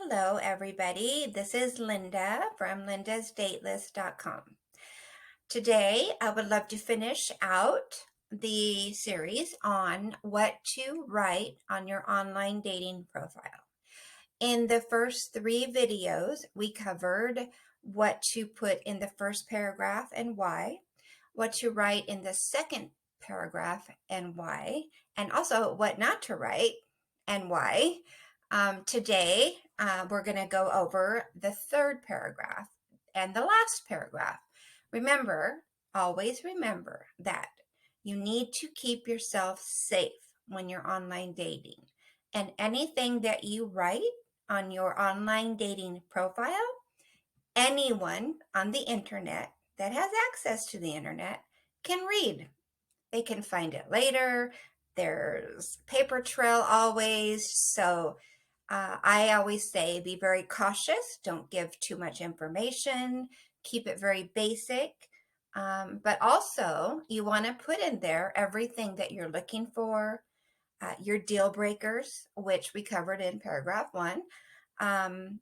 Hello, everybody. This is Linda from lindasdatelist.com. Today, I would love to finish out the series on what to write on your online dating profile. In the first three videos, we covered what to put in the first paragraph and why, what to write in the second paragraph and why, and also what not to write and why. Today, we're going to go over the third paragraph and the last paragraph. Remember, always remember that you need to keep yourself safe when you're online dating. And anything that you write on your online dating profile, anyone on the internet that has access to the internet can read. They can find it later. There's paper trail always. So I always say be very cautious. Don't give too much information. Keep it very basic. But also, you want to put in there everything that you're looking for, your deal breakers, which we covered in paragraph 1, and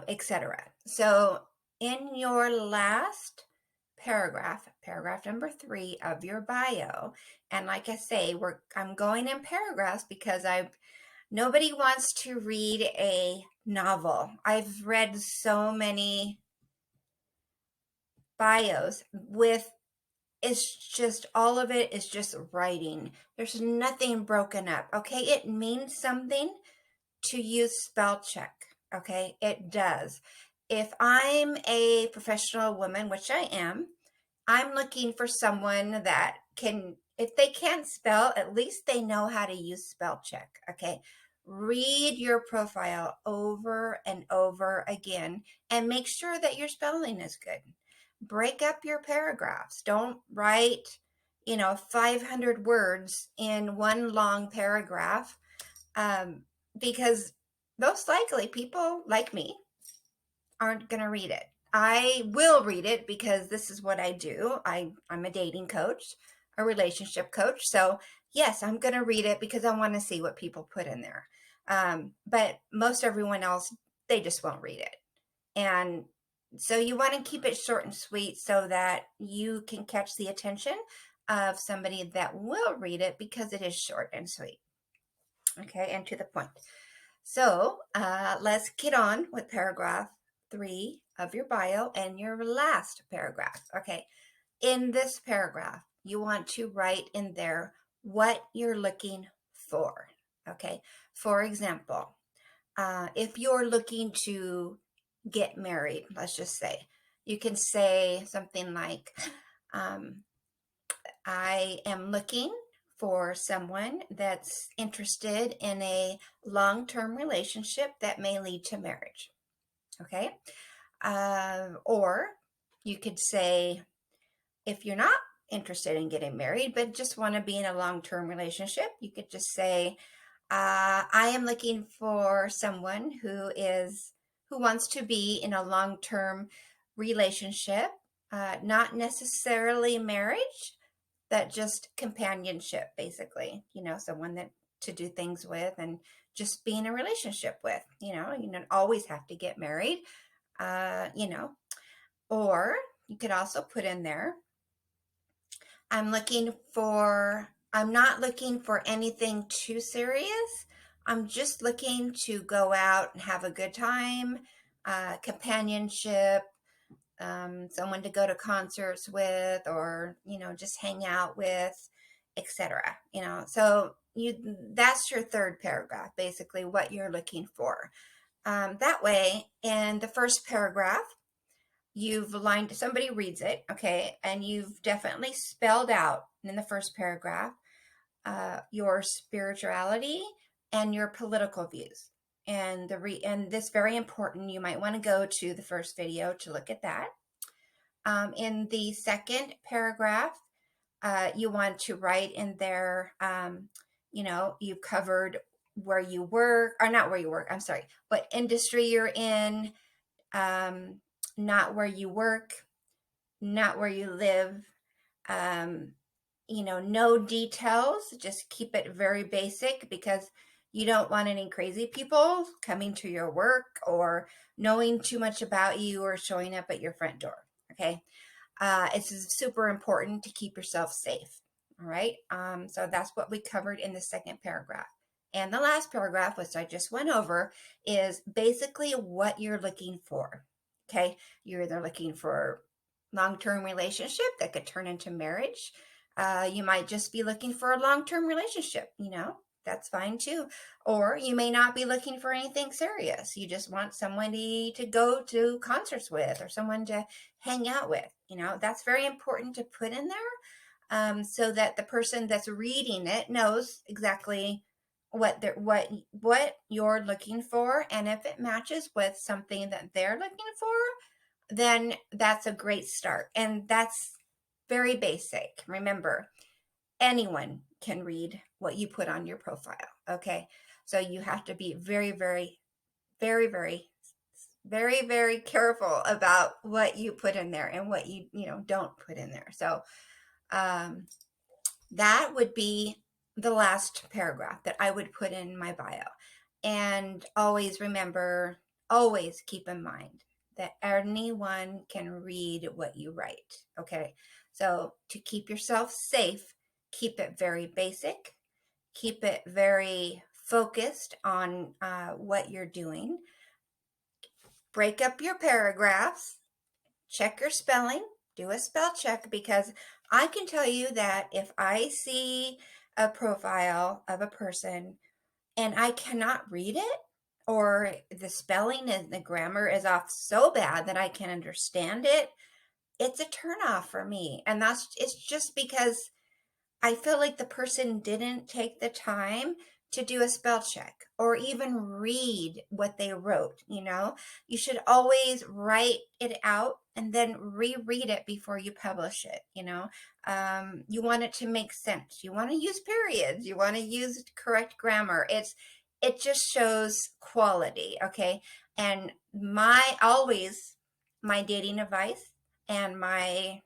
etc. So in your last paragraph number 3 of your bio, and like I say, I'm going in paragraphs because nobody wants to read a novel. I've read so many bios with it's just all of it is just writing. There's nothing broken up. Okay, it means something to use spell check. Okay, it does. If I'm a professional woman, which I am, I'm looking for someone that can, if they can't spell, at least they know how to use spell check. Okay, read your profile over and over again and make sure that your spelling is good. Break up your paragraphs. Don't write 500 words in one long paragraph, because most likely people like me aren't going to read it. I will read it because this is what I do. I'm a dating coach, a relationship coach. So yes, I'm going to read it because I want to see what people put in there. But most everyone else, they just won't read it. And so you want to keep it short and sweet so that you can catch the attention of somebody that will read it because it is short and sweet. Okay, and to the point. So let's get on with paragraph 3 of your bio and your last paragraph. Okay, in this paragraph, you want to write in there what you're looking for. Okay, for example, if you're looking to get married, let's just say, you can say something like, I am looking for someone that's interested in a long-term relationship that may lead to marriage. Okay. Or you could say, if you're not interested in getting married, but just want to be in a long-term relationship, you could just say, I am looking for someone who wants to be in a long-term relationship, not necessarily marriage, that just companionship, basically, someone that to do things with and just be in a relationship with. You don't always have to get married, or you could also put in there, I'm not looking for anything too serious. I'm just looking to go out and have a good time, companionship, someone to go to concerts with, or just hang out with, etc. So that's your third paragraph, basically what you're looking for. That way, in the first paragraph, you've aligned, somebody reads it, okay, and you've definitely spelled out in the first paragraph your spirituality and your political views. And and this very important. You might want to go to the first video to look at that. In the second paragraph, you want to write in there, you've covered where you work, or not where you work, I'm sorry, what industry you're in, not where you work, not where you live, no details, just keep it very basic, because You don't want any crazy people coming to your work or knowing too much about you or showing up at your front door. Okay. It's super important to keep yourself safe. All right. So that's what we covered in the second paragraph. And the last paragraph, which I just went over, is basically what you're looking for. Okay. You're either looking for long-term relationship that could turn into marriage. You might just be looking for a long-term relationship, that's fine too. Or you may not be looking for anything serious. You just want somebody to go to concerts with or someone to hang out with. That's very important to put in there, so that the person that's reading it knows exactly what you're looking for, and if it matches with something that they're looking for, then that's a great start. And that's very basic. Remember, anyone can read what you put on your profile. Okay. So you have to be very, very, very, very, very, very careful about what you put in there and what you don't put in there. So that would be the last paragraph that I would put in my bio. And always remember, always keep in mind that anyone can read what you write. Okay. So to keep yourself safe, keep it very basic, keep it very focused on what you're doing. Break up your paragraphs, check your spelling, do a spell check, because I can tell you that if I see a profile of a person and I cannot read it, or the spelling and the grammar is off so bad that I can understand it, it's a turnoff for me. And it's just because I feel like the person didn't take the time to do a spell check or even read what they wrote. You should always write it out and then reread it before you publish it. You want it to make sense. You want to use periods. You want to use correct grammar. It just shows quality. Okay. And my dating advice and my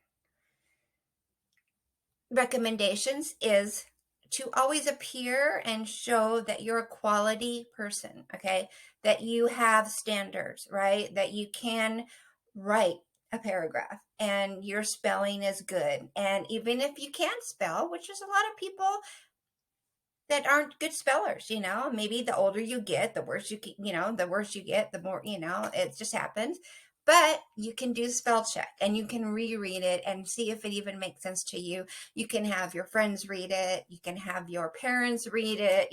recommendations is to always appear and show that you're a quality person, okay? That you have standards, right? That you can write a paragraph and your spelling is good. And even if you can't spell, which is a lot of people that aren't good spellers, maybe the older you get, the worse the worse you get, the more, it just happens. But you can do spell check and you can reread it and see if it even makes sense to you. You can have your friends read it. You can have your parents read it,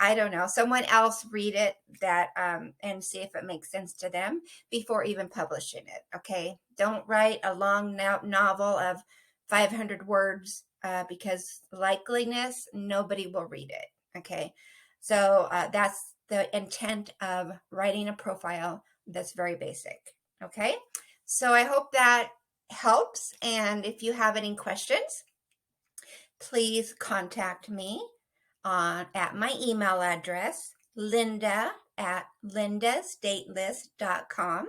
I don't know, someone else read it and see if it makes sense to them before even publishing it. Okay. Don't write a long novel of 500 words, because likeliness, nobody will read it. Okay. So that's the intent of writing a profile that's very basic. Okay. So I hope that helps. And if you have any questions, please contact me at my email address, linda@lindasdatelist.com.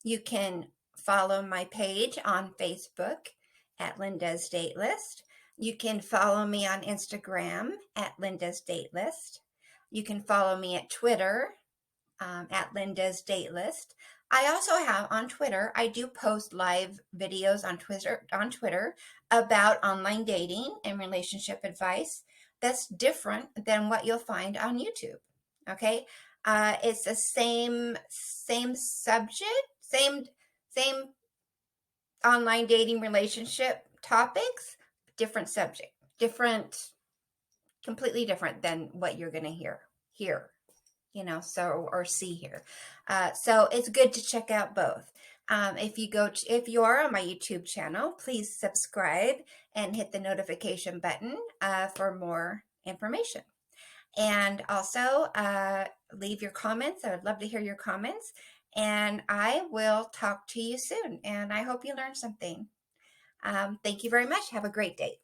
You can follow my page on Facebook at Linda's Date List. You can follow me on Instagram at Linda's Date List. You can follow me at Twitter at Linda's Date List. I also have on Twitter, I do post live videos on Twitter about online dating and relationship advice that's different than what you'll find on YouTube. Okay. It's the same subject, same online dating relationship topics, different subject, completely different than what you're going to hear here, or see here. So it's good to check out both. If you are on my YouTube channel, please subscribe and hit the notification button for more information. And also leave your comments. I would love to hear your comments. And I will talk to you soon. And I hope you learned something. Thank you very much. Have a great day.